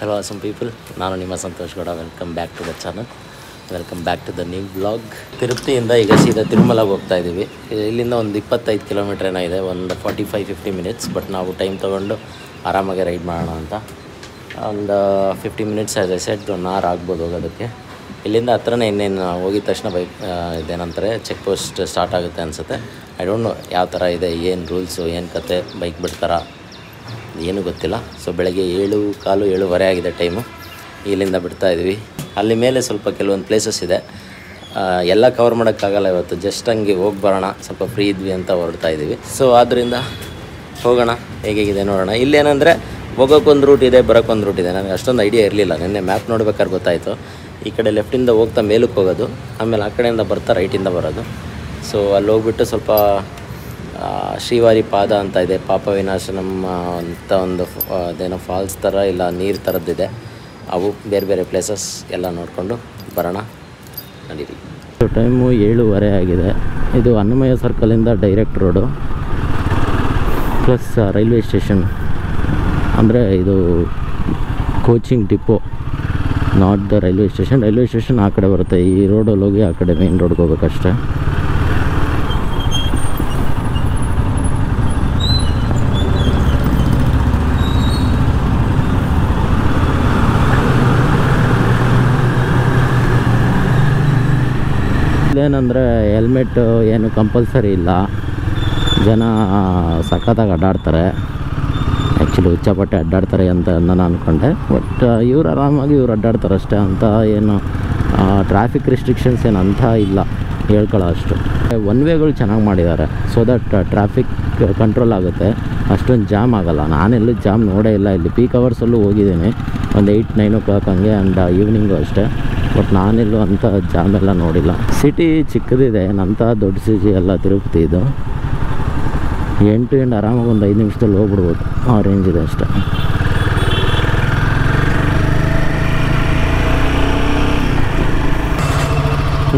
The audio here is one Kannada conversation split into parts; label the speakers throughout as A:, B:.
A: Hello awesome people, ನಾನು ನಿಮ್ಮ Santosh Gowda. Welcome back to the channel, welcome back to the new vlog. ತಿರುಪತಿಯಿಂದ ಈಗ ಸೀದಾ ತಿರುಮಲಗೆ ಹೋಗ್ತಾ ಇದ್ದೀವಿ. ಇಲ್ಲಿಂದ ಒಂದು 25 ಕಿಲೋಮೀಟ್ರ್ ಏನೋ ಇದೆ, ಒಂದು 45-50 ಮಿನಿಟ್ಸ್. ಬಟ್ ನಾವು ಟೈಮ್ ತೊಗೊಂಡು ಆರಾಮಾಗಿ ರೈಡ್ ಮಾಡೋಣ ಅಂತ. ಒಂದು 50 minutes as I set 1 hour ಆಗ್ಬೋದು ಹೋಗೋದಕ್ಕೆ. ಇಲ್ಲಿಂದ ಹತ್ರನೇ ಇನ್ನೇನು ಹೋಗಿದ ತಕ್ಷಣ ಬೈಕ್ ಇದೇನಂತಾರೆ ಚೆಕ್ ಪೋಸ್ಟ್ ಸ್ಟಾರ್ಟ್ ಆಗುತ್ತೆ ಅನಿಸುತ್ತೆ. ಐ ಡೋಂಟ್ ನೋ ಯಾವ ಥರ ಇದೆ, ಏನು ರೂಲ್ಸು, ಏನು ಕತೆ, ಬೈಕ್ ಬಿಡ್ತಾರಾ ಏನೂ ಗೊತ್ತಿಲ್ಲ. ಸೊ ಬೆಳಗ್ಗೆ 7:15 ಆಗಿದೆ ಟೈಮು. ಇಲ್ಲಿಂದ ಬಿಡ್ತಾಯಿದ್ವಿ. ಅಲ್ಲಿ ಮೇಲೆ ಸ್ವಲ್ಪ ಕೆಲವೊಂದು ಪ್ಲೇಸಸ್ ಇದೆ, ಎಲ್ಲ ಕವರ್ ಮಾಡೋಕ್ಕಾಗಲ್ಲ ಇವತ್ತು. ಜಸ್ಟ್ ಹಂಗೆ ಹೋಗಿ ಬರೋಣ, ಸ್ವಲ್ಪ ಫ್ರೀ ಇದ್ವಿ ಅಂತ ಹೊರಡ್ತಾಯಿದ್ದೀವಿ. ಸೊ ಆದ್ದರಿಂದ ಹೋಗೋಣ, ಹೇಗಿದೆ ನೋಡೋಣ. ಇಲ್ಲೇನೆಂದರೆ ಹೋಗೋಕ್ಕೊಂದು ರೂಟ್ ಇದೆ, ಬರೋಕ್ಕೊಂದು ರೂಟ್ ಇದೆ. ನನಗೆ ಅಷ್ಟೊಂದು ಐಡಿಯಾ ಇರಲಿಲ್ಲ. ನಿನ್ನೆ ಮ್ಯಾಪ್ ನೋಡ್ಬೇಕಾದ್ರೆ ಗೊತ್ತಾಯಿತು. ಈ ಕಡೆ ಲೆಫ್ಟಿಂದ ಹೋಗ್ತಾ ಮೇಲಕ್ಕೆ ಹೋಗೋದು, ಆಮೇಲೆ ಆ ಕಡೆಯಿಂದ ಬರ್ತಾ ರೈಟಿಂದ ಬರೋದು. ಸೊ ಅಲ್ಲಿ ಹೋಗ್ಬಿಟ್ಟು ಸ್ವಲ್ಪ ಶ್ರೀವಾರಿ ಪಾದ ಅಂತ ಇದೆ, ಪಾಪ ವಿನಾಶನಂ ಅಂತ ಒಂದು ಅದೇನೋ ಫಾಲ್ಸ್ ಥರ ಇಲ್ಲ ನೀರು ಥರದ್ದಿದೆ. ಅವು ಬೇರೆ ಬೇರೆ ಪ್ಲೇಸಸ್ ಎಲ್ಲ ನೋಡಿಕೊಂಡು ಬರೋಣ, ನಡೀರಿ. ಟೈಮು 7:15 ಆಗಿದೆ. ಇದು ಅನ್ನಮಯ್ಯ ಸರ್ಕಲಿಂದ direct road plus railway station, ಅಂದರೆ ಇದು coaching depot, not the railway station. Railway station ಆ ಕಡೆ ಬರುತ್ತೆ. ಈ ರೋಡಲ್ಲಿ ಹೋಗಿ ಆ ಕಡೆ ಮೇನ್ ರೋಡ್ಗೆ ಹೋಗ್ಬೇಕಷ್ಟೆ. ಇಲ್ಲೇನಂದರೆ ಹೆಲ್ಮೆಟ್ ಏನು ಕಂಪಲ್ಸರಿ ಇಲ್ಲ. ಜನ ಸಖತ್ತಾಗಿ ಅಡ್ಡಾಡ್ತಾರೆ, ಆ್ಯಕ್ಚುಲಿ ಹುಚ್ಚಪಟ್ಟೆ ಅಡ್ಡಾಡ್ತಾರೆ ಅಂತ ನಾನು ಅಂದ್ಕೊಂಡೆ. ಬಟ್ ಇವ್ರು ಆರಾಮಾಗಿ ಇವ್ರು ಅಡ್ಡಾಡ್ತಾರೆ ಅಷ್ಟೇ, ಅಂತ ಏನು ಟ್ರಾಫಿಕ್ ರಿಸ್ಟ್ರಿಕ್ಷನ್ಸ್ ಏನು ಅಂತ ಇಲ್ಲ ಹೇಳ್ಕೊಳ್ಳೋ ಅಷ್ಟು. ಒನ್ ವೇಗಳು ಚೆನ್ನಾಗಿ ಮಾಡಿದ್ದಾರೆ, ಸೊ ದಟ್ ಟ್ರಾಫಿಕ್ ಕಂಟ್ರೋಲ್ ಆಗುತ್ತೆ, ಅಷ್ಟೊಂದು ಜಾಮ್ ಆಗೋಲ್ಲ. ನಾನೆಲ್ಲೂ ಜಾಮ್ ನೋಡೇ ಇಲ್ಲ. ಇಲ್ಲಿ ಪೀಕ್ ಅವರ್ಸಲ್ಲೂ ಹೋಗಿದ್ದೀನಿ, ಒಂದು 8-9 o'clock ಹಂಗೆ, ಆ್ಯಂಡ್ ಈವ್ನಿಂಗು ಅಷ್ಟೇ. ಬಟ್ ನಾನೆಲ್ಲೂ ಅಂಥ ಜಾಮ್ ಎಲ್ಲ ನೋಡಿಲ್ಲ. ಸಿಟಿ ಚಿಕ್ಕದಿದೆ, ಏನಂತ ದೊಡ್ಡ ಸಿಟಿ ಎಲ್ಲ ತಿರುಪತಿ. ಇದು ಎಂಟು ಆರಾಮಾಗಿ ಒಂದು 5 ನಿಮಿಷದಲ್ಲಿ ಹೋಗ್ಬಿಡ್ಬೋದು, ಆ ರೇಂಜ್ ಇದೆ ಅಷ್ಟೇ.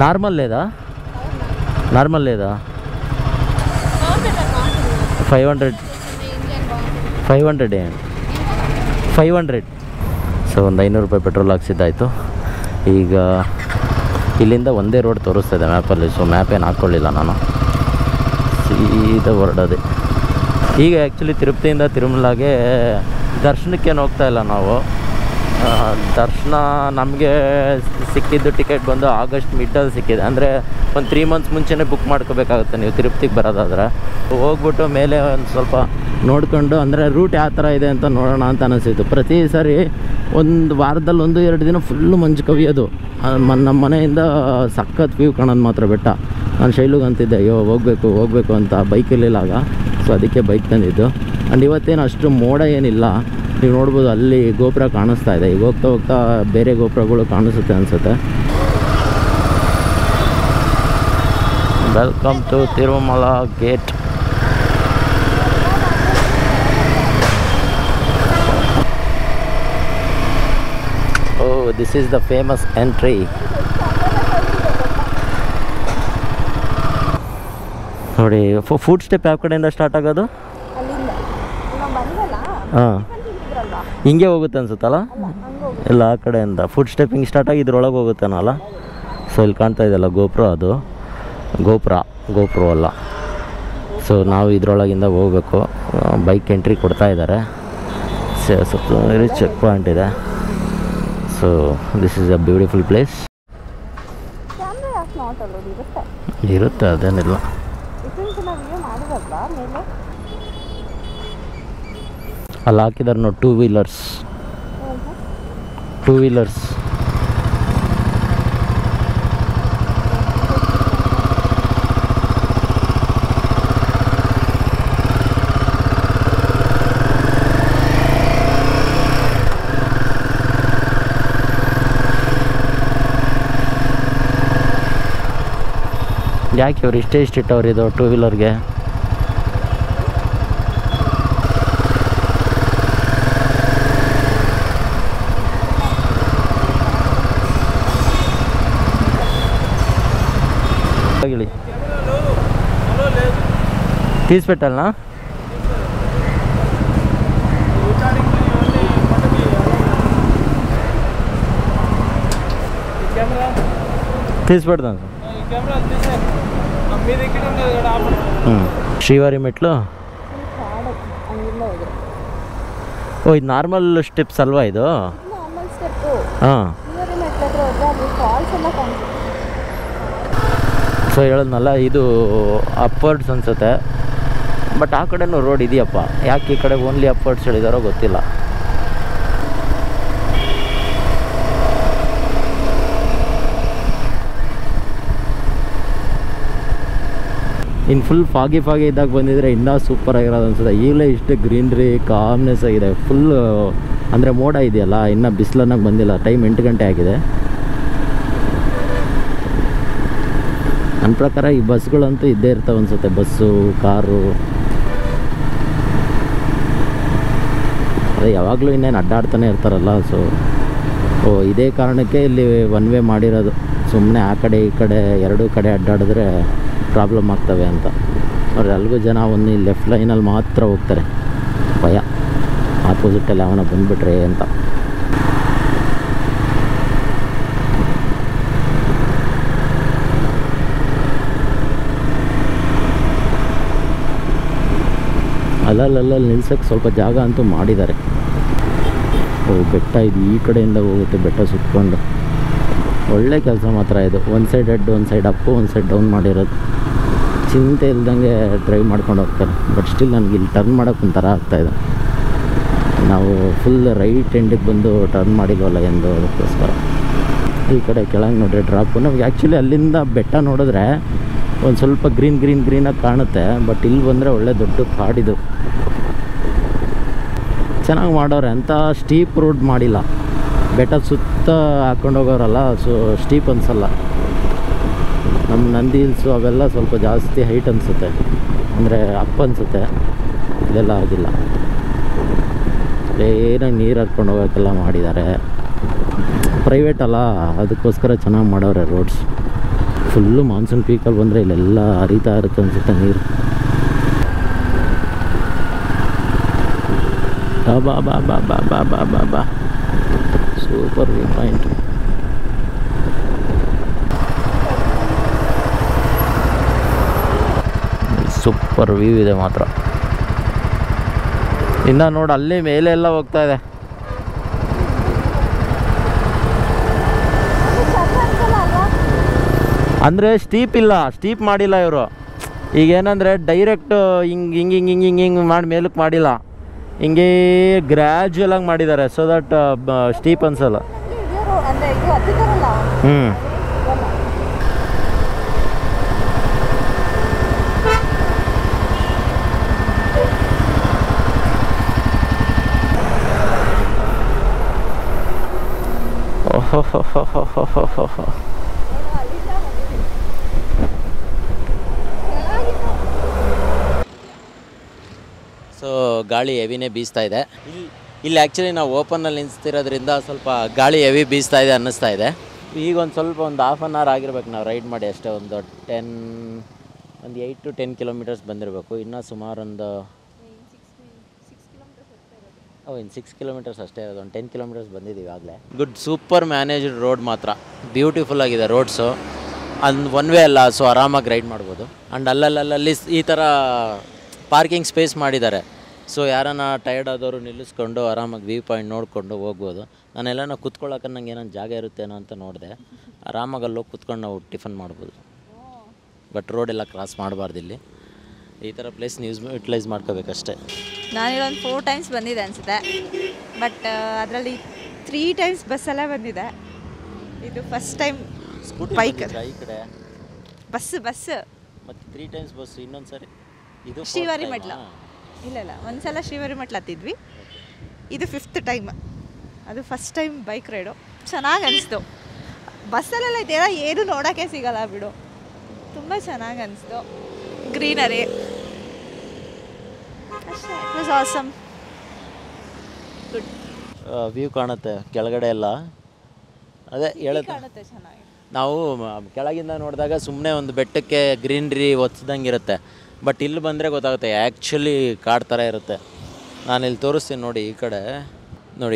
A: ನಾರ್ಮಲ್ లేదా 500 ಸೊ ಒಂದು 500 ರೂಪಾಯಿ ಪೆಟ್ರೋಲ್ ಹಾಕ್ಸಿದ್ದಾಯಿತು. ಈಗ ಇಲ್ಲಿಂದ ಒಂದೇ ರೋಡ್ ತೋರಿಸ್ತಾಯಿದೆ ಮ್ಯಾಪಲ್ಲಿ, ಸೊ ಮ್ಯಾಪ್ ಏನು ಹಾಕ್ಕೊಳ್ಳಿಲ್ಲ ನಾನು, ಸೀದಾ ಹೊರಡೋದೆ. ಈಗ ಆ್ಯಕ್ಚುಲಿ ತಿರುಪತಿಯಿಂದ ತಿರುಮಲಾಗೆ ದರ್ಶನಕ್ಕೇನು ಹೋಗ್ತಾಯಿಲ್ಲ ನಾವು. ದರ್ಶನ ನಮಗೆ ಸಿಕ್ಕಿದ್ದು ಟಿಕೆಟ್ ಬಂದು ಆಗಸ್ಟ್ ಮಿಡ್ಡಲ್ಲಿ ಸಿಕ್ಕಿದೆ. ಅಂದರೆ ಒಂದು 3 months ಮುಂಚೆನೇ ಬುಕ್ ಮಾಡ್ಕೋಬೇಕಾಗುತ್ತೆ ನೀವು ತಿರುಪತಿಗೆ ಬರೋದಾದ್ರೆ. ಹೋಗ್ಬಿಟ್ಟು ಮೇಲೆ ಒಂದು ಸ್ವಲ್ಪ ನೋಡ್ಕೊಂಡು, ಅಂದರೆ ರೂಟ್ ಯಾವ ಥರ ಇದೆ ಅಂತ ನೋಡೋಣ ಅಂತ ಅನಿಸಿತ್ತು. ಪ್ರತಿ ಸಾರಿ ಒಂದು ವಾರದಲ್ಲಿ 1-2 ದಿನ ಫುಲ್ಲು ಮಂಜು ಕವಿಯೋದು. ನಮ್ಮ ಮನೆಯಿಂದ ಸಖತ್ ವ್ಯೂ ಕಾಣೋದು ಮಾತ್ರ ಬೆಟ್ಟ. ನಾನು ಶೈಲುಗೆ ಅಂತಿದ್ದೆ, ಅಯ್ಯೋ ಹೋಗಬೇಕು ಅಂತ. ಬೈಕಲ್ಲಿಲ್ಲ ಆಗ, ಸೊ ಅದಕ್ಕೆ ಬೈಕ್ ತಂದಿದ್ದು. ಆ್ಯಂಡ್ ಇವತ್ತೇನು ಅಷ್ಟು ಮೋಡ ಏನಿಲ್ಲ. ನೀವು ನೋಡ್ಬೋದು ಅಲ್ಲಿ ಗೋಪುರ ಕಾಣಿಸ್ತಾ ಇದೆ. ಈಗ ಹೋಗ್ತಾ ಬೇರೆ ಗೋಪುರಗಳು ಕಾಣಿಸುತ್ತೆ ಅನಿಸುತ್ತೆ. Welcome to Tirumala gate. Oh, this is the famous entry. ನೋಡಿ, ಫುಡ್ ಸ್ಟೆಪ್ ಯಾವ ಕಡೆಯಿಂದ ಸ್ಟಾರ್ಟ್ ಆಗೋದು? ಹಾಂ, ಹಿಂಗೆ ಹೋಗುತ್ತೆ ಅನ್ಸುತ್ತಲ್ಲ. ಇಲ್ಲ, ಆ ಕಡೆಯಿಂದ ಫುಡ್ ಸ್ಟೆಪ್ ಹಿಂಗೆ ಸ್ಟಾರ್ಟ್ ಆಗಿ ಇದ್ರೊಳಗೆ ಹೋಗುತ್ತೇನಲ್ಲ. ಸೊ ಇಲ್ಲಿ ಕಾಣ್ತಾ ಇದೆಯಲ್ಲ ಗೋಪುರ, ಅದು ಗೋಪುರ ಅಲ್ಲ. ಸೊ ನಾವು ಇದ್ರೊಳಗಿಂದ ಹೋಗಬೇಕು. ಬೈಕ್ ಎಂಟ್ರಿ ಕೊಡ್ತಾ ಇದ್ದಾರೆ. ಸ್ವಲ್ಪ ಚೆಕ್ ಪಾಯಿಂಟ್ ಇದೆ. So this is a beautiful place. ಇರುತ್ತೆ, ಅದೇನಿಲ್ಲ. ಅಲ್ಲಿ ಹಾಕಿದ್ದಾರೆ ನೋಡಿ, 2 wheelers. ಯಾಕೆ ಇವ್ರು ಇಟ್ಟಿಟ್ಟವ್ರು ಇದು 2 wheelerಗೆ? తీసి పెట్టాలనా? తీసిపెడతాను ಶ್ರೀವಾರಿ ಮೆಟ್ಲು. ಓ ಇದು ನಾರ್ಮಲ್ ಸ್ಟೆಪ್ಸ್ ಅಲ್ವಾ ಇದು? ಹಾಂ ಸೊ ಹೇಳದ್ನಲ್ಲ ಇದು ಅಪ್ವರ್ಡ್ಸ್ ಅನ್ಸುತ್ತೆ. ಬಟ್ ಆ ಕಡೆನೂ ರೋಡ್ ಇದೆಯಪ್ಪ, ಯಾಕೆ ಈ ಕಡೆ ಓನ್ಲಿ ಅಪ್ವರ್ಡ್ಸ್ ಹೇಳಿದಾರೋ ಗೊತ್ತಿಲ್ಲ. ಇನ್ನು ಫುಲ್ ಫಾಗಿ ಇದ್ದಾಗ ಬಂದಿದ್ರೆ ಇನ್ನೂ ಸೂಪರ್ ಆಗಿರೋದು ಅನ್ಸುತ್ತೆ. ಈಗಲೇ ಇಷ್ಟು ಗ್ರೀನ್ರಿ ಕಾಮ್ನೆಸ್ ಆಗಿದೆ. ಫುಲ್ ಅಂದರೆ ಮೋಡ ಇದೆಯಲ್ಲ, ಇನ್ನೂ ಬಿಸಿಲನ್ನಾಗ ಬಂದಿಲ್ಲ. ಟೈಮ್ 8 ಗಂಟೆ ಆಗಿದೆ. ನನ್ನ ಪ್ರಕಾರ ಈ ಬಸ್ಗಳಂತೂ ಇದ್ದೇ ಇರ್ತಾವೆ ಅನ್ಸುತ್ತೆ, ಬಸ್ಸು ಕಾರು. ಅದೇ ಯಾವಾಗಲೂ ಇನ್ನೇನು ಅಡ್ಡಾಡ್ತಾನೆ ಇರ್ತಾರಲ್ಲ. ಸೊ ಇದೇ ಕಾರಣಕ್ಕೆ ಇಲ್ಲಿ ಒನ್ ವೇ ಮಾಡಿರೋದು. ಸುಮ್ಮನೆ ಆ ಕಡೆ ಈ ಕಡೆ ಎರಡೂ ಕಡೆ ಅಡ್ಡಾಡಿದ್ರೆ ಪ್ರಾಬ್ಲಮ್ ಆಗ್ತವೆ ಅಂತ. ಅವ್ರು ಎಲ್ರಿಗೂ ಜನ ಒಂದು ಲೆಫ್ಟ್ ಲೈನಲ್ಲಿ ಮಾತ್ರ ಹೋಗ್ತಾರೆ, ಭಯ ಆಪೋಸಿಟಲ್ಲಿ ಅವನ ಬಂದುಬಿಟ್ರೆ ಅಂತ. ಅಲ್ಲಲ್ಲಿ ನಿಲ್ಸೋಕ್ಕೆ ಸ್ವಲ್ಪ ಜಾಗ ಅಂತೂ ಮಾಡಿದ್ದಾರೆ. ಬೆಟ್ಟ ಇದು ಈ ಕಡೆಯಿಂದ ಹೋಗುತ್ತೆ, ಬೆಟ್ಟ ಸುತ್ಕೊಂಡು. ಒಳ್ಳೆ ಕೆಲಸ ಮಾತ್ರ ಇದು. ಒಂದು ಸೈಡ್ ಹೆಡ್, ಒಂದು ಸೈಡ್ ಅಪ್ಪು, ಒಂದು ಸೈಡ್ ಡೌನ್ ಮಾಡಿರೋದು. ಚಿಂತೆ ಇಲ್ದಂಗೆ ಡ್ರೈವ್ ಮಾಡ್ಕೊಂಡು ಹೋಗ್ತಾರೆ. ಬಟ್ ಸ್ಟಿಲ್ ನನಗೆ ಇಲ್ಲಿ ಟರ್ನ್ ಮಾಡೋಕ್ಕೆ ಒಂಥರ ಆಗ್ತಾಯಿದೆ. ನಾವು ಫುಲ್ ರೈಟ್ ಎಂಡಿಗೆ ಬಂದು ಟರ್ನ್ ಮಾಡಿಲ್ವಲ್ಲ ಎಂದು, ಅದಕ್ಕೋಸ್ಕರ ಈ ಕಡೆ ಕೆಳಗೆ ನೋಡ್ರಿ ಡ್ರಾಪು. ನಮಗೆ ಆ್ಯಕ್ಚುಲಿ ಅಲ್ಲಿಂದ ಬೆಟ್ಟ ನೋಡಿದ್ರೆ ಒಂದು ಸ್ವಲ್ಪ ಗ್ರೀನಾಗಿ ಕಾಣುತ್ತೆ. ಬಟ್ ಇಲ್ಲಿ ಬಂದರೆ ಒಳ್ಳೆ ದೊಡ್ಡ ಕಾಡಿದು. ಚೆನ್ನಾಗಿ ಮಾಡೋರೆ, ಅಂಥ ಸ್ಟೀಪ್ ರೋಡ್ ಮಾಡಿಲ್ಲ. ಬೆಟ್ಟ ಸುತ್ತ ಹಾಕ್ಕೊಂಡು ಹೋಗೋರಲ್ಲ, ಸೊ ಸ್ಟೀಪ್ ಅನಿಸಲ್ಲ. ನಮ್ಮ ನಂದಿ ಹಿಲ್ಸು ಅವೆಲ್ಲ ಸ್ವಲ್ಪ ಜಾಸ್ತಿ ಹೈಟ್ ಅನಿಸುತ್ತೆ, ಅಂದರೆ ಅಪ್ ಅನಿಸುತ್ತೆ. ಇದೆಲ್ಲ ಆಗಿಲ್ಲ, ಏನಾಗಿ ನೀರು ಹರ್ಕೊಂಡು ಹೋಗೋಕ್ಕೆಲ್ಲ ಮಾಡಿದ್ದಾರೆ. ಪ್ರೈವೇಟ್ ಅಲ್ಲ, ಅದಕ್ಕೋಸ್ಕರ ಚೆನ್ನಾಗಿ ಮಾಡವ್ರೆ ರೋಡ್ಸ್. ಫುಲ್ಲು ಮಾನ್ಸೂನ್ ಪೀಕಲ್ಲಿ ಬಂದರೆ ಇಲ್ಲೆಲ್ಲ ಹರಿತಾ ಇರುತ್ತೆ ಅನಿಸುತ್ತೆ ನೀರು. ಬಾ ಬಾ ಬಾ ಬಾ ಬಾ ಬಾ ಬಾ ಬಾ super view point. Super view ಇದೆ ಮಾತ್ರ. ಇನ್ನು ನೋಡಿ ಅಲ್ಲಿ ಮೇಲೆ ಎಲ್ಲ ಹೋಗ್ತಾ ಇದೆ. ಅಂದರೆ ಸ್ಟೀಪ್ ಇಲ್ಲ, ಸ್ಟೀಪ್ ಮಾಡಿಲ್ಲ ಇವರು. ಈಗೇನಂದರೆ ಡೈರೆಕ್ಟ್ ಹಿಂಗೆ ಮಾಡಿ ಮೇಲಕ್ಕೆ ಮಾಡಿಲ್ಲ, ಹಿಂಗೆ ಗ್ರ್ಯಾಜುವಲಾಗಿ ಮಾಡಿದ್ದಾರೆ. ಸೊ ದಟ್ ಸ್ಟೀಪ್ ಅನ್ಸಲ್ಲ. ಓಹೋ ಸೊ ಗಾಳಿ ಹೆವಿನೇ ಬೀಸ್ತಾ ಇದೆ ಇಲ್ಲಿ. ಆ್ಯಕ್ಚುಲಿ ನಾವು ಓಪನಲ್ಲಿ ನಿಲ್ಲಿಸ್ತಿರೋದ್ರಿಂದ ಸ್ವಲ್ಪ ಗಾಳಿ ಹೆವಿ ಬೀಸ್ತಾ ಇದೆ ಅನ್ನಿಸ್ತಾ ಇದೆ. ಈಗ ಸ್ವಲ್ಪ ಒಂದು ಹಾಫ್ ಆನ್ ಅವರ್ ಆಗಿರ್ಬೇಕು ನಾವು ರೈಡ್ ಮಾಡಿ ಅಷ್ಟೇ. ಒಂದು 8 to 10 ಕಿಲೋಮೀಟರ್ಸ್ ಬಂದಿರಬೇಕು. ಇನ್ನೂ ಸುಮಾರು ಒಂದು 6 ಕಿಲೋಮೀಟರ್ಸ್ ಅಷ್ಟೇ ಇರೋದು. ಒಂದು 10 ಕಿಲೋಮೀಟರ್ಸ್ ಬಂದಿದ್ದೀವಿ ಆಗಲೇ. ಗುಡ್, ಸೂಪರ್ ಮ್ಯಾನೇಜ್ಡ್ ರೋಡ್ ಮಾತ್ರ. ಬ್ಯೂಟಿಫುಲ್ ಆಗಿದೆ ರೋಡ್ಸು. ಅದು ಒನ್ ವೇ ಅಲ್ಲ, ಸೊ ಆರಾಮಾಗಿ ರೈಡ್ ಮಾಡ್ಬೋದು. ಆ್ಯಂಡ್ ಅಲ್ಲಲ್ಲಿ ಈ ಥರ ಪಾರ್ಕಿಂಗ್ ಸ್ಪೇಸ್ ಮಾಡಿದ್ದಾರೆ. ಸೊ ಯಾರನ್ನ ಟಯರ್ಡ್ ಆದವರು ನಿಲ್ಲಿಸ್ಕೊಂಡು ಆರಾಮಾಗಿ ವ್ಯೂ ಪಾಯಿಂಟ್ ನೋಡಿಕೊಂಡು ಹೋಗ್ಬೋದು. ನಾನೆಲ್ಲ ಕೂತ್ಕೊಳ್ಳೋಕೆ ನಂಗೆ ಏನೋ ಜಾಗ ಇರುತ್ತೇನೋ ಅಂತ ನೋಡಿದೆ. ಆರಾಮಾಗಿ ಅಲ್ಲೋಗಿ ಕೂತ್ಕೊಂಡು ನಾವು ಟಿಫನ್ ಮಾಡ್ಬೋದು. ಬಟ್ ರೋಡೆಲ್ಲ ಕ್ರಾಸ್ ಮಾಡಬಾರ್ದು ಇಲ್ಲಿ. ಈ ಥರ ಪ್ಲೇಸ್ ಯೂಟಿಲೈಸ್ ಮಾಡ್ಕೋಬೇಕಷ್ಟೇ.
B: ನಾನಿಲ್ಲೊಂದು 4 ಟೈಮ್ಸ್ ಬಂದಿದೆ ಅನಿಸುತ್ತೆ. ಬಟ್ ಅದರಲ್ಲಿ 3 ಟೈಮ್ಸ್ ಬಸ್ಸಲ್ಲೇ ಬಂದಿದೆ. ಇದು ಫಸ್ಟ್ ಟೈಮ್ ಬೈಕ್.
A: ಈ ಕಡೆ
B: ಬಸ್
A: ಮತ್ತು 3 ಟೈಮ್ಸ್ ಬಸ್ಸು. ಇನ್ನೊಂದು ಸರಿ ಇದು
B: ಶ್ರೀವಾರಿ ಮಟ್ಲ. ಇಲ್ಲ ಒಂದ್ಸಲ ಶ್ರೀವಾರಿ ಮಟ್ಲ ಹತ್ತಿದ್ವಿ. ಇದು 5th ಟೈಮ್. ಅದು ಫಸ್ಟ್ ಟೈಮ್ ಬೈಕ್ ರೈಡು. ಚೆನ್ನಾಗಿ ಅನಿಸ್ತು. ಬಸ್ಸಲ್ಲೆಲ್ಲ ಇದೆಲ್ಲ ಏನು ನೋಡೋಕ್ಕೆ ಸಿಗಲ್ಲ ಬಿಡು. ತುಂಬ ಚೆನ್ನಾಗಿ ಅನಿಸ್ತು. ಗ್ರೀನರಿ ಅಷ್ಟೇ. It was awesome. Good
A: view ಕಾಣುತ್ತೆ ಕೆಳಗಡೆ ಎಲ್ಲ. ಅದೇ ಕಾಣುತ್ತೆ
B: ಚೆನ್ನಾಗಿ.
A: ನಾವು ಕೆಳಗಿಂದ ನೋಡಿದಾಗ ಸುಮ್ಮನೆ ಒಂದು ಬೆಟ್ಟಕ್ಕೆ ಗ್ರೀನ್ರಿ ಒತ್ಸ್ದಂಗೆ ಇರುತ್ತೆ. ಬಟ್ ಇಲ್ಲಿ ಬಂದರೆ ಗೊತ್ತಾಗುತ್ತೆ ಆ್ಯಕ್ಚುಲಿ ಕಾಡು ಥರ ಇರುತ್ತೆ. ನಾನಿಲ್ಲಿ ತೋರಿಸ್ತೀನಿ ನೋಡಿ.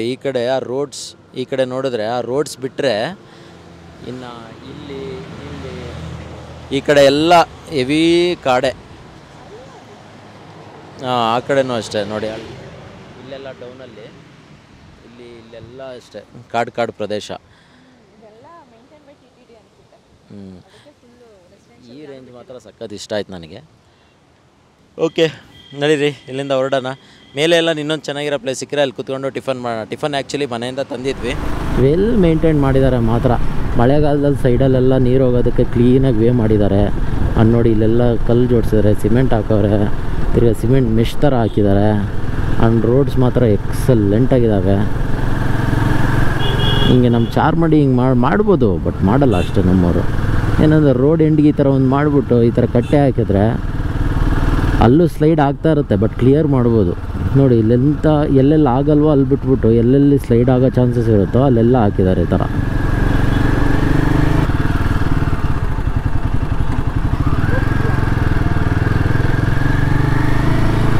A: ಈ ಕಡೆ ಆ ರೋಡ್ಸ್, ಈ ಕಡೆ ನೋಡಿದ್ರೆ ಆ ರೋಡ್ಸ್ ಬಿಟ್ಟರೆ ಇನ್ನು ಇಲ್ಲಿ ಈ ಕಡೆ ಎಲ್ಲ ಹೆವಿ ಕಾಡೆ. ಹಾಂ, ಆ ಕಡೆನೂ ಅಷ್ಟೇ ನೋಡಿ, ಇಲ್ಲೆಲ್ಲ ಡೌನಲ್ಲಿ, ಇಲ್ಲೆಲ್ಲ ಅಷ್ಟೇ ಕಾಡು ಪ್ರದೇಶ. ಈ ರೇಂಜ್ ಮಾತ್ರ ಸಖತ್ ಇಷ್ಟ ಆಯ್ತು ನನಗೆ. ಓಕೆ, ನಡೀರಿ ಇಲ್ಲಿಂದ ಹೊರಡೋಣ. ಮೇಲೆ ಎಲ್ಲ ಇನ್ನೊಂದು ಚೆನ್ನಾಗಿರೋ ಪ್ಲೇಸ್ ಸಿಕ್ಕರೆ ಅಲ್ಲಿ ಕುತ್ಕೊಂಡು ಟಿಫನ್ ಮಾಡೋಣ. ಟಿಫನ್ ಆ್ಯಕ್ಚುಲಿ ಮನೆಯಿಂದ ತಂದಿದ್ವಿ. ವೆಲ್ ಮೇಂಟೈನ್ ಮಾಡಿದ್ದಾರೆ ಮಾತ್ರ. ಮಳೆಗಾಲದಲ್ಲಿ ಸೈಡಲ್ಲೆಲ್ಲ ನೀರು ಹೋಗೋದಕ್ಕೆ ಕ್ಲೀನಾಗಿ ವೇ ಮಾಡಿದ್ದಾರೆ. ಅಲ್ಲಿ ನೋಡಿ, ಇಲ್ಲೆಲ್ಲ ಕಲ್ಲು ಜೋಡಿಸಿದ್ದಾರೆ, ಸಿಮೆಂಟ್ ಹಾಕವ್ರೆ, ತಿರ್ಗಿ ಸಿಮೆಂಟ್ ಮೆಶ್ ಥರ ಹಾಕಿದ್ದಾರೆ. ಆ್ಯಂಡ್ ರೋಡ್ಸ್ ಮಾತ್ರ ಎಕ್ಸಲೆಂಟಾಗಿದ್ದಾವೆ. ಹಿಂಗೆ ನಮ್ಮ ಚಾರ್ಮಡಿ ಹಿಂಗೆ ಮಾಡ್ಬೋದು, ಬಟ್ ಮಾಡಲ್ಲ ಅಷ್ಟೇ ನಮ್ಮವರು. ಏನಂದ್ರೆ ರೋಡ್ ಎಂಡಿಗೆ ಈ ಥರ ಒಂದು ಮಾಡಿಬಿಟ್ಟು ಈ ಥರ ಕಟ್ಟೆ ಹಾಕಿದ್ರೆ ಅಲ್ಲೂ ಸ್ಲೈಡ್ ಆಗ್ತಾ ಇರುತ್ತೆ, ಬಟ್ ಕ್ಲಿಯರ್ ಮಾಡ್ಬೋದು. ನೋಡಿ, ಎಲ್ಲೆಲ್ಲಿ ಆಗಲ್ವೋ ಅಲ್ಲಿ ಬಿಟ್ಬಿಟ್ಟು ಎಲ್ಲೆಲ್ಲಿ ಸ್ಲೈಡ್ ಆಗೋ ಚಾನ್ಸಸ್ ಇರುತ್ತೋ ಅಲ್ಲೆಲ್ಲ ಹಾಕಿದ್ದಾರೆ ಈ ಥರ.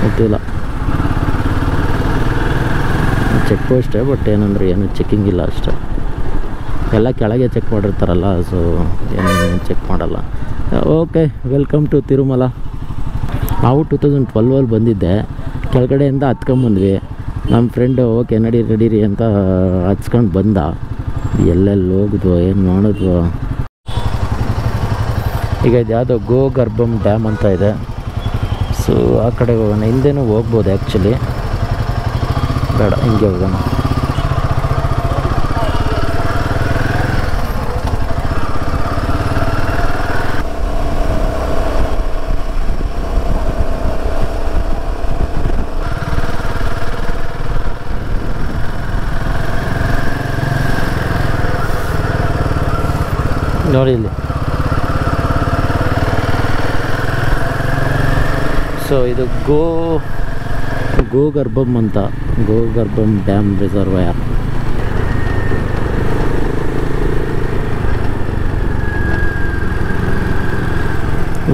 A: ಗೊತ್ತಿಲ್ಲ, ಚೆಕ್ ಪೋಸ್ಟೇ, ಬಟ್ ಏನಂದ್ರೆ ಏನು ಚೆಕ್ಕಿಂಗ್ ಇಲ್ಲ ಅಷ್ಟೇ. ಎಲ್ಲ ಕೆಳಗೆ ಚೆಕ್ ಮಾಡಿರ್ತಾರಲ್ಲ, ಸೊ ಏನು ಚೆಕ್ ಮಾಡಲ್ಲ. Okay, welcome to Tirumala. ನಾವು 2012 ಬಂದಿದ್ದೆ, ಕೆಳಗಡೆಯಿಂದ ಹತ್ಕೊಂಬಂದ್ವಿ. ನಮ್ಮ ಫ್ರೆಂಡು ಓಕೆ ನಡೀರಿ ಅಂತ ಹಚ್ಕೊಂಡು ಬಂದ. ಎಲ್ಲೆಲ್ಲಿ ಹೋಗಿದ್ವೋ ಏನು ಮಾಡಿದ್ವೋ. ಈಗ ಇದು ಯಾವುದೋ ಗೋಗರ್ಭಂ ಡ್ಯಾಮ್ ಅಂತ ಇದೆ, ಸೊ ಆ ಕಡೆ ಹೋಗೋಣ. ಹಿಂದೆನೂ ಹೋಗ್ಬೋದು ಆ್ಯಕ್ಚುಲಿ, ಬೇಡ ಹಿಂಗೆ ಹೋಗೋಣ. ನೋಡಿ ಇಲ್ಲಿ, ಸೊ ಇದು ಗೋಗರ್ಭಂ ಅಂತ, ಗೋಗರ್ಭಂ ಡ್ಯಾಮ್ ರಿಸರ್ವಾಯರ್.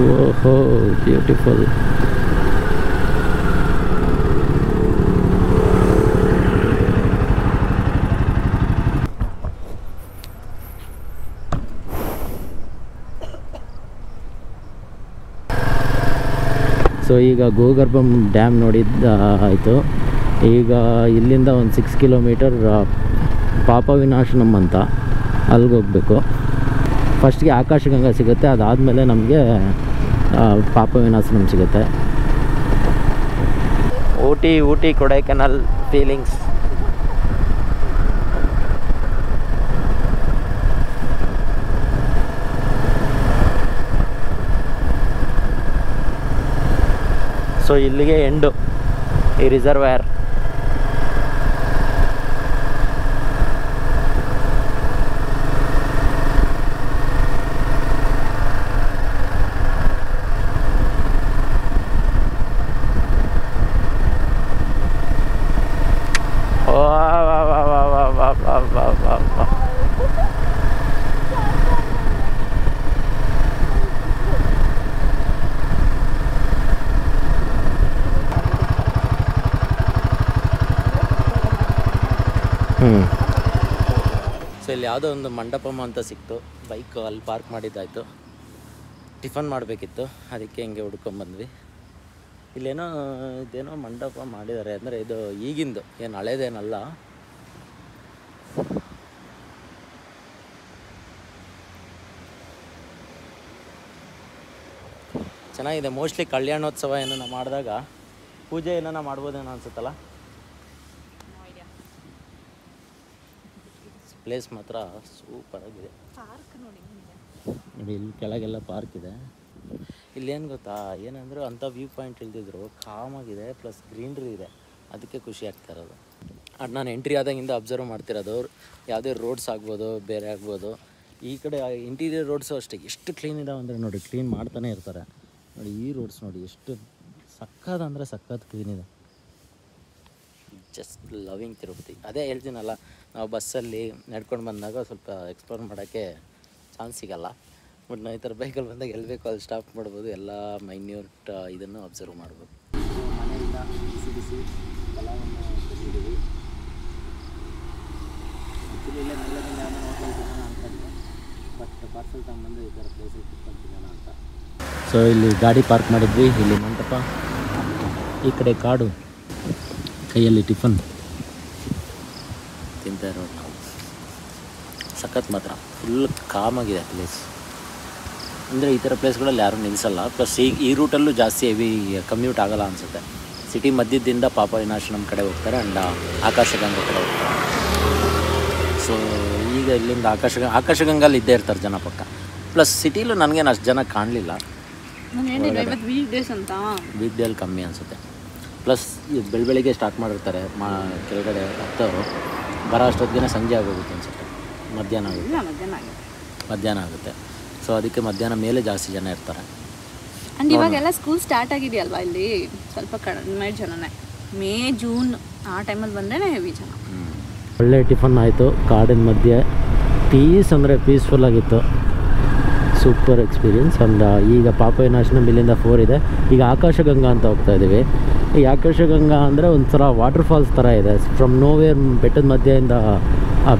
A: ಓಹೋ, ಬ್ಯೂಟಿಫುಲ್. ಸೊ ಈಗ ಗೋಗರ್ಭಂ ಡ್ಯಾಮ್ ನೋಡಿದ್ದು ಆಯಿತು. ಈಗ ಇಲ್ಲಿಂದ ಒಂದು 6 ಕಿಲೋಮೀಟರ್ ಪಾಪವಿನಾಶನಂ ಅಂತ, ಅಲ್ಲಿಗೆ ಹೋಗಬೇಕು. ಫಸ್ಟ್ಗೆ ಆಕಾಶಗಂಗಾ ಸಿಗುತ್ತೆ, ಅದಾದಮೇಲೆ ನಮಗೆ ಪಾಪವಿನಾಶನಂ ಸಿಗುತ್ತೆ. ಊಟಿ ಕೊಡೈಕೆನಾಲ್ ಫೀಲಿಂಗ್ಸ್. ಸೊ ಇಲ್ಲಿಗೆ ಎಂಡು ಈ ರಿಸರ್ವಾಯರ್. ಸೊ ಇಲ್ಲಿ ಯಾವುದೋ ಒಂದು ಮಂಟಪಂ ಅಂತ ಸಿಕ್ತು, ಬೈಕ್ ಅಲ್ಲಿ ಪಾರ್ಕ್ ಮಾಡಿದ್ದಾಯಿತು. ಟಿಫನ್ ಮಾಡಬೇಕಿತ್ತು, ಅದಕ್ಕೆ ಹಿಂಗೆ ಹುಡ್ಕೊಂಬಂದ್ವಿ. ಇದೇನೋ ಮಂಟಪ ಮಾಡಿದ್ದಾರೆ, ಅಂದರೆ ಇದು ಈಗಿಂದು, ಏನು ಹಳೇದೇನಲ್ಲ. ಚೆನ್ನಾಗಿದೆ. ಮೋಸ್ಟ್ಲಿ ಕಲ್ಯಾಣೋತ್ಸವ ಏನೋ ಮಾಡಿದಾಗ ಪೂಜೆ ಏನೋ ಮಾಡ್ಬೋದೇನೋ ಅನ್ಸುತ್ತಲ್ಲ. ಪ್ಲೇಸ್ ಮಾತ್ರ ಸೂಪರಾಗಿದೆ. ನೋಡಿ, ಇಲ್ಲಿ ಕೆಳಗೆಲ್ಲ ಪಾರ್ಕ್ ಇದೆ. ಇಲ್ಲೇನು ಗೊತ್ತಾ, ಏನಂದ್ರೆ ಅಂಥ ವ್ಯೂ ಪಾಯಿಂಟ್ ಇಲ್ದಿದ್ರು ಕಾಮಾಗಿದೆ, ಪ್ಲಸ್ ಗ್ರೀನ್ರಿ ಇದೆ, ಅದಕ್ಕೆ ಖುಷಿ ಆಗ್ತಾ ಇರೋದು. ಅದು ನಾನು ಎಂಟ್ರಿ ಆದಾಗಿಂದ ಅಬ್ಸರ್ವ್ ಮಾಡ್ತಿರೋದು. ಯಾವುದೇ ರೋಡ್ಸ್ ಆಗ್ಬೋದು, ಬೇರೆ ಆಗ್ಬೋದು. ಈ ಕಡೆ ಇಂಟೀರಿಯರ್ ರೋಡ್ಸು ಅಷ್ಟೇ ಎಷ್ಟು ಕ್ಲೀನ್ ಇದಾವೆ ಅಂದರೆ ನೋಡಿ, ಕ್ಲೀನ್ ಮಾಡ್ತಾನೆ ಇರ್ತಾರೆ. ನೋಡಿ, ಈ ರೋಡ್ಸ್ ನೋಡಿ ಎಷ್ಟು ಸಕ್ಕತ್ ಸಕ್ಕತ್ ಕ್ಲೀನ್ ಇದೆ. Just loving Tirupati. ಅದೇ ಹೇಳ್ತೀನಲ್ಲ, ನಾವು ಬಸ್ಸಲ್ಲಿ ನಡ್ಕೊಂಡು ಬಂದಾಗ ಸ್ವಲ್ಪ ಎಕ್ಸ್ಪ್ಲೋರ್ ಮಾಡೋಕ್ಕೆ ಚಾನ್ಸ್ ಸಿಗಲ್ಲ. ಬಟ್ ನಾವು ಈ ಥರ ಬೈಕಲ್ಲಿ ಬಂದಾಗ ಎಲ್ಲಿ ಬೇಕೋ ಅಲ್ಲಿ ಸ್ಟಾಪ್ ಮಾಡ್ಬೋದು, ಎಲ್ಲ ಮೈನ್ಯೂಟ್ ಇದನ್ನು ಅಬ್ಸರ್ವ್ ಮಾಡ್ಬೋದು. ಮನೆಯಿಂದ ಬಿಸಿ ಫಲವನ್ನು ತಂದಿದ್ದೀವಿ. ಆ್ಯಕ್ಚುಲಿ ಇಲ್ಲೇ ನೆಲದಿಂದ ಹೋಟೆಲ್ ಅನ್ಕೊಂಡೆ, ಬಟ್ ಪಾರ್ಸಲ್ ತಗೊಂಬಂದು ಈ ಥರ ಪ್ಲೇಸಿಗೆ ಕುತ್ಕೊಂತಿದ್ದಾನ ಅಂತ. ಸೊ ಇಲ್ಲಿ ಗಾಡಿ ಪಾರ್ಕ್ ಮಾಡಿದ್ವಿ, ಇಲ್ಲಿ ಮಂಟಪ, ಈ ಕಡೆ ಕಾಡು, ಕೈಯಲ್ಲಿ ಟಿಫನ್ ತಿಂತಾ ಇರೋದು ನಾವು. ಸಖತ್ ಮಾತ್ರ ಫುಲ್ ಕಾಮಾಗಿದೆ ಪ್ಲೇಸ್. ಅಂದರೆ ಈ ಥರ ಪ್ಲೇಸ್ಗಳಲ್ಲಿ ಯಾರೂ ನಿಲ್ಲಿಸಲ್ಲ. ಪ್ಲಸ್ ಈ ರೂಟಲ್ಲೂ ಜಾಸ್ತಿ ಹೆವಿ ಕಮ್ಯೂಟ್ ಆಗೋಲ್ಲ ಅನಿಸುತ್ತೆ. ಸಿಟಿ ಮಧ್ಯದಿಂದ ಪಾಪ ವಿನಾಶನಂ ಕಡೆ ಹೋಗ್ತಾರೆ ಆ್ಯಂಡ್ ಆಕಾಶಗಂಗಾ ಕಡೆ ಹೋಗ್ತಾರೆ. ಸೊ ಈಗ ಇಲ್ಲಿಂದ ಆಕಾಶಗಂಗಲ್ಲಿ ಇದ್ದೇ ಇರ್ತಾರೆ ಜನ ಪಕ್ಕ. ಪ್ಲಸ್ ಸಿಟಿಲೂ ನನಗೇನು ಅಷ್ಟು ಜನ ಕಾಣಲಿಲ್ಲ. ವೀಕ್ ಡೇಲಿ ಕಮ್ಮಿ ಅನಿಸುತ್ತೆ. ಪ್ಲಸ್ ಬೆಳಗ್ಗೆ ಸ್ಟಾರ್ಟ್ ಮಾಡಿರ್ತಾರೆ ಕೆಳಗಡೆ ಹತ್ತವರು, ಬರೋ ಅಷ್ಟೊತ್ತಿಗೆ ಸಂಜೆ ಆಗೋಗುತ್ತೆ ಅನಿಸುತ್ತೆ, ಮಧ್ಯಾಹ್ನ ಆಗುತ್ತೆ. ಸೊ ಅದಕ್ಕೆ ಮಧ್ಯಾಹ್ನ ಮೇಲೆ ಜಾಸ್ತಿ ಜನ ಇರ್ತಾರೆ.
B: ಆ್ಯಂಡ್ ಇವಾಗೆಲ್ಲ ಸ್ಕೂಲ್ ಸ್ಟಾರ್ಟ್ ಆಗಿದೆಯಲ್ವಾ, ಇಲ್ಲಿ ಸ್ವಲ್ಪ ಕಡಿಮೆ ಜನನೇ. ಮೇ ಜೂನ್ ಆ ಟೈಮಲ್ಲಿ ಬಂದರೆ ಹೆವಿ ಜನ.
A: ಒಳ್ಳೆ ಟಿಫನ್ ಆಯಿತು ಕಾಡಿನ ಮಧ್ಯೆ. ಪೀಸ್ಫುಲ್ ಆಗಿತ್ತು. Super experience. ಆ್ಯಂಡ್ ಈಗ ಪಾಪ ವಿನಾಶನಂ ಇಲ್ಲಿಂದ 4 ಇದೆ. ಈಗ ಆಕಾಶಗಂಗಾ ಅಂತ ಹೋಗ್ತಾ ಇದ್ದೀವಿ. ಈ ಆಕಾಶಗಂಗಾ ಅಂದರೆ ಒಂಥರ ವಾಟರ್ ಫಾಲ್ಸ್ ಥರ ಇದೆ. ಫ್ರಮ್ ನೋವೇರ್ ಬೆಟ್ಟದ ಮಧ್ಯೆಯಿಂದ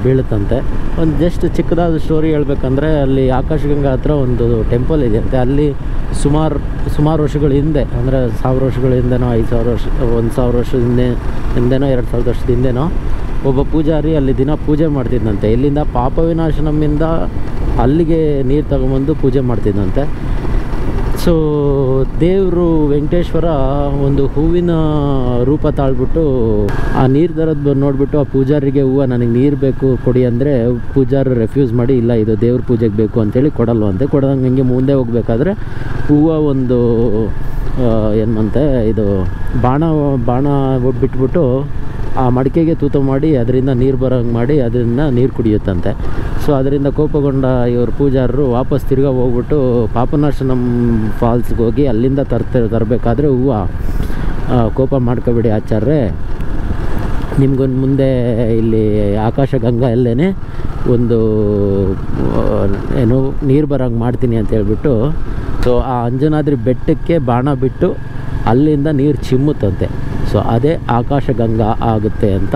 A: ಬೀಳುತ್ತಂತೆ. ಒಂದು ಜಸ್ಟ್ ಚಿಕ್ಕದಾದ ಸ್ಟೋರಿ ಹೇಳ್ಬೇಕಂದ್ರೆ, ಅಲ್ಲಿ ಆಕಾಶಗಂಗಾ ಹತ್ರ ಒಂದು ಟೆಂಪಲ್ ಇದೆಯಂತೆ. ಅಲ್ಲಿ ಸುಮಾರು ವರ್ಷಗಳ ಹಿಂದೆ, ಅಂದರೆ 1000 ವರ್ಷಗಳ ಹಿಂದೆನೋ, 5000 ವರ್ಷ, 1000 ವರ್ಷದ ಹಿಂದೆನೋ, 2000 ವರ್ಷದ ಹಿಂದೆನೋ ಒಬ್ಬ ಪೂಜಾರಿ ಅಲ್ಲಿ ದಿನ ಪೂಜೆ ಮಾಡ್ತಿದ್ದಂತೆ. ಇಲ್ಲಿಂದ ಪಾಪ ವಿನಾಶನಮಿಂದ ಅಲ್ಲಿಗೆ ನೀರು ತಗೊಂಬಂದು ಪೂಜೆ ಮಾಡ್ತಿದ್ದಂತೆ. ಸೊ ದೇವರು ವೆಂಕಟೇಶ್ವರ ಒಂದು ಹೂವಿನ ರೂಪ ತಾಳ್ಬಿಟ್ಟು ಆ ನೀರು ತರೋದು ನೋಡಿಬಿಟ್ಟು ಆ ಪೂಜಾರಿಗೆ ನನಗೆ ನೀರು ಬೇಕು ಕೊಡಿ ಅಂದರೆ, ಪೂಜಾರಿ ರೆಫ್ಯೂಸ್ ಮಾಡಿ, ಇಲ್ಲ ಇದು ದೇವ್ರ ಪೂಜೆಗೆ ಬೇಕು ಅಂತೇಳಿ ಕೊಡಲ್ವಂತೆ. ಕೊಡೋದಂಗೆ ಹಂಗೆ ಮುಂದೆ ಹೋಗ್ಬೇಕಾದ್ರೆ ಹೂವು ಒಂದು ಏನಂತೆ ಇದು ಬಾಣ ಬಿಟ್ಬಿಟ್ಟು ಆ ಮಡಿಕೆಗೆ ತೂತು ಮಾಡಿ ಅದರಿಂದ ನೀರು ಬರೋಂಗೆ ಮಾಡಿ ಅದರಿಂದ ನೀರು ಕುಡಿಯುತ್ತಂತೆ. ಸೊ ಅದರಿಂದ ಕೋಪಗೊಂಡ ಇವರು ಪೂಜಾರರು ವಾಪಸ್ ತಿರ್ಗಾ ಹೋಗ್ಬಿಟ್ಟು ಪಾಪನಾಶನಂ ಫಾಲ್ಸ್ಗೆ ಹೋಗಿ ಅಲ್ಲಿಂದ ತರಬೇಕಾದ್ರೆ ಹೂವು ಕೋಪ ಮಾಡ್ಕೊಬೇಡಿ ಆಚಾರ್ರೆ, ನಿಮ್ಗೊಂದು ಮುಂದೆ ಇಲ್ಲಿ ಆಕಾಶಗಂಗಾ ಎಲ್ಲೇ ಒಂದು ನೀರು ಬರೋಂಗೆ ಮಾಡ್ತೀನಿ ಅಂತ ಹೇಳ್ಬಿಟ್ಟು, ಸೊ ಆ ಅಂಜನಾದ್ರಿ ಬೆಟ್ಟಕ್ಕೆ ಬಾಣ ಬಿಟ್ಟು ಅಲ್ಲಿಂದ ನೀರು ಚಿಮ್ಮುತ್ತಂತೆ. ಸೊ ಅದೇ ಆಕಾಶಗಂಗಾ ಆಗುತ್ತೆ ಅಂತ.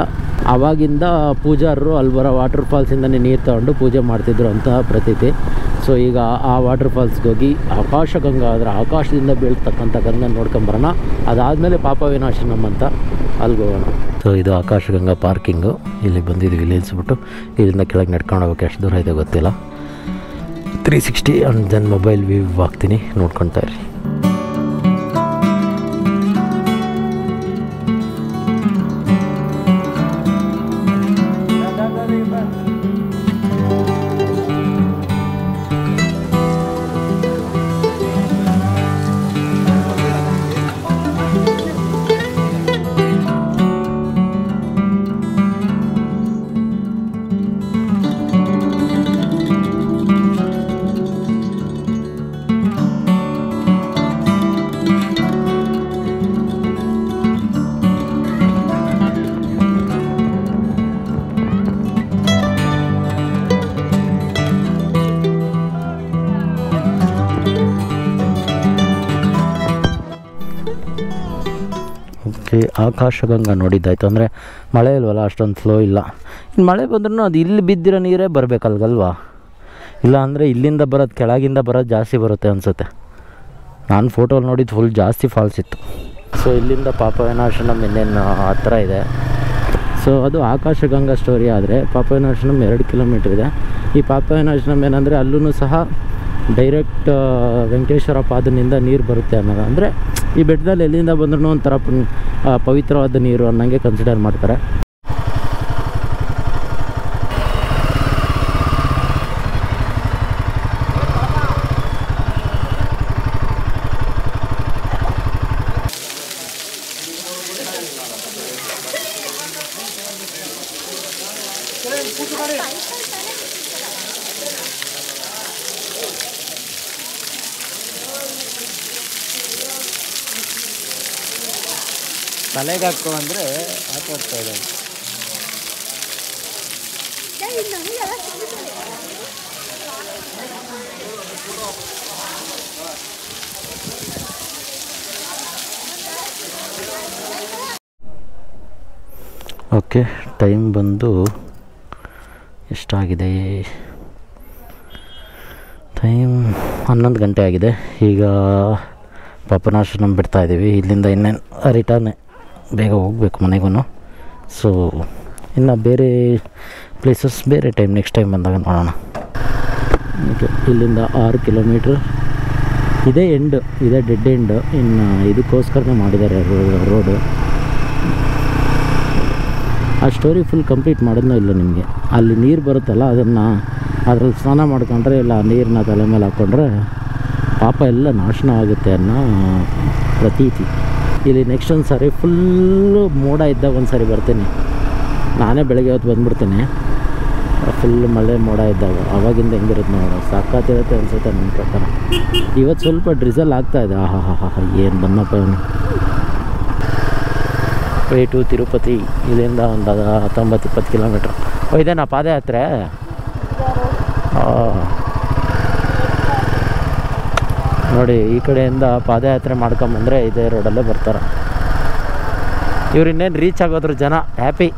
A: ಆವಾಗಿಂದ ಪೂಜಾರರು ಅಲ್ಲಿ ಬರೋ ವಾಟರ್ ಫಾಲ್ಸಿಂದನೇ ನೀರು ತಗೊಂಡು ಪೂಜೆ ಮಾಡ್ತಿದ್ರು ಅಂತ ಪ್ರತೀತಿ. ಸೊ ಈಗ ಆ ವಾಟರ್ ಫಾಲ್ಸ್ಗೆ ಹೋಗಿ ಆಕಾಶಗಂಗಾ ಆದರೆ ಆಕಾಶದಿಂದ ಬೀಳ್ತಕ್ಕಂಥ ಗಂಗಾ ನೋಡ್ಕೊಂಬರೋಣ. ಅದಾದಮೇಲೆ ಪಾಪ ವಿನಾಶನಂ ಅಂತ ಅಲ್ಲಿಗೆ ಹೋಗೋಣ. ಸೊ ಇದು ಆಕಾಶಗಂಗಾ ಪಾರ್ಕಿಂಗು. ಇಲ್ಲಿ ಬಂದಿದ್ದೀವಿ. ಇಲ್ಲಿ ನಿಲ್ಲಿಸ್ಬಿಟ್ಟು ಇಲ್ಲಿಂದ ಕೆಳಗೆ ನಡ್ಕೊಂಡು ಹೋಗೋಕ್ಕೆ ಎಷ್ಟು ದೂರ ಇದೆ ಗೊತ್ತಿಲ್ಲ. 360 ಆ್ಯಂಡ್ ದೆನ್ ಮೊಬೈಲ್ ವ್ಯೂ ಹಾಕ್ತೀನಿ, ನೋಡ್ಕೊತಾ ಇರಿ. ಆಕಾಶಗಂಗಾ ನೋಡಿದ್ದಾಯ್ತು. ಅಂದರೆ ಮಳೆ ಇಲ್ವಲ್ಲ, ಅಷ್ಟೊಂದು ಫ್ಲೋ ಇಲ್ಲ. ಇನ್ನು ಮಳೆ ಬಂದ್ರೂ ಅದು ಇಲ್ಲಿ ಬಿದ್ದಿರೋ ನೀರೇ ಬರಬೇಕಲ್ಗಲ್ವಾ, ಇಲ್ಲ ಅಂದರೆ ಇಲ್ಲಿಂದ ಬರೋದು, ಕೆಳಗಿಂದ ಬರೋದು ಜಾಸ್ತಿ ಬರುತ್ತೆ ಅನಿಸುತ್ತೆ. ನಾನು ಫೋಟೋಲ್ಲಿ ನೋಡಿದ್ದು ಫುಲ್ ಜಾಸ್ತಿ ಫಾಲ್ಸ್ ಇತ್ತು. ಸೊ ಇಲ್ಲಿಂದ ಪಾಪ ವಿನಾಶನಂ ಇನ್ನೇನು ಹತ್ರ ಇದೆ. ಸೊ ಅದು ಆಕಾಶಗಂಗಾ ಸ್ಟೋರಿ. ಆದರೆ ಪಾಪ ವಿನಾಶನಂ 2 ಕಿಲೋಮೀಟ್ರ್ ಇದೆ. ಈ ಪಾಪ ವಿನಾಶನಂ ಏನಂದರೆ ಅಲ್ಲೂ ಸಹ ಡೈರೆಕ್ಟ್ ವೆಂಕಟೇಶ್ವರ ಪಾದನಿಂದ ನೀರು ಬರುತ್ತೆ ಅನ್ನೋದು. ಅಂದರೆ ಈ ಬೆಟ್ಟದಲ್ಲಿ ಎಲ್ಲಿಂದ ಬಂದ್ರೂ ಒಂಥರ ಪವಿತ್ರವಾದ ನೀರು ಅನ್ನಂಗೆ ಕನ್ಸಿಡರ್ ಮಾಡ್ತಾರೆ. ತಲೆಗೆ ಹಾಕೋ ಅಂದರೆ ಹಾಕೋಗ್ತಾ ಇದೆ. ಓಕೆ, ಟೈಮ್ ಬಂದು ಎಷ್ಟಾಗಿದೆ, 11 ಗಂಟೆ ಆಗಿದೆ. ಈಗ ಪಾಪನಾಶ್ರಮ ಬಿಡ್ತಾ ಇದ್ದೀವಿ. ಇಲ್ಲಿಂದ ಇನ್ನೇನು ರಿಟರ್ನ್ ಬೇಗ ಹೋಗಬೇಕು ಮನೆಗೂ. ಸೊ ಇನ್ನು ಬೇರೆ ಪ್ಲೇಸಸ್ ಬೇರೆ ಟೈಮ್ ನೆಕ್ಸ್ಟ್ ಟೈಮ್ ಬಂದಾಗ ನೋಡೋಣ. ಓಕೆ, ಇಲ್ಲಿಂದ 6 ಕಿಲೋಮೀಟ್ರ್ ಇದೇ ಎಂಡ್, ಇದೇ ಡೆಡ್ ಎಂಡ್. ಇನ್ನು ಇದಕ್ಕೋಸ್ಕರನೇ ಮಾಡಿದ್ದಾರೆ ರೋಡು. ಆ ಸ್ಟೋರಿ ಫುಲ್ ಕಂಪ್ಲೀಟ್ ಮಾಡೋದನ್ನೂ ಇಲ್ಲ ನಿಮಗೆ. ಅಲ್ಲಿ ನೀರು ಬರುತ್ತಲ್ಲ, ಅದ್ರಲ್ಲಿ ಸ್ನಾನ ಮಾಡ್ಕೊಂಡ್ರೆ ಇಲ್ಲ ನೀರನ್ನ ತಲೆ ಮೇಲೆ ಹಾಕ್ಕೊಂಡ್ರೆ ಪಾಪ ಎಲ್ಲ ನಾಶನ ಆಗುತ್ತೆ ಅನ್ನೋ ಪ್ರತೀತಿ. ಇಲ್ಲಿ ನೆಕ್ಸ್ಟ್ ಒಂದು ಸಾರಿ ಫುಲ್ಲು ಮೋಡ ಇದ್ದಾಗ ಒಂದು ಸಾರಿ ಬರ್ತೀನಿ. ನಾನೇ ಬೆಳಗ್ಗೆ ಹೊತ್ತು ಬಂದುಬಿಡ್ತೀನಿ. ಫುಲ್ ಮಳೆ ಮೋಡ ಇದ್ದಾಗ ಆವಾಗಿಂದ ಹೆಂಗಿರುತ್ತೆ ನೋಡೋಣ. ಸಾಕಾತಿರುತ್ತೆ ಅನಿಸುತ್ತೆ ನನ್ನ ಪ್ರಕಾರ. ಇವತ್ತು ಸ್ವಲ್ಪ ಡ್ರಿಸಲ್ ಆಗ್ತಾಯಿದೆ. ಏನು ಬಂದಪ್ಪ ಇವನು. Way to Tirupati. ಇಲ್ಲಿಂದ ಒಂದು 19-20 ಕಿಲೋಮೀಟ್ರ್. ಇದೇನಾ ಪಾದಯಾತ್ರೆ? ನೋಡಿ, ಈ ಕಡೆಯಿಂದ ಪಾದಯಾತ್ರೆ ಮಾಡ್ಕೊಂಬಂದರೆ ಇದೇ ರೋಡಲ್ಲೇ ಬರ್ತಾರೆ. ಇವ್ರು ಇನ್ನೇನು ರೀಚ್ ಆಗೋದ್ರು ಜನ ಹ್ಯಾಪಿ.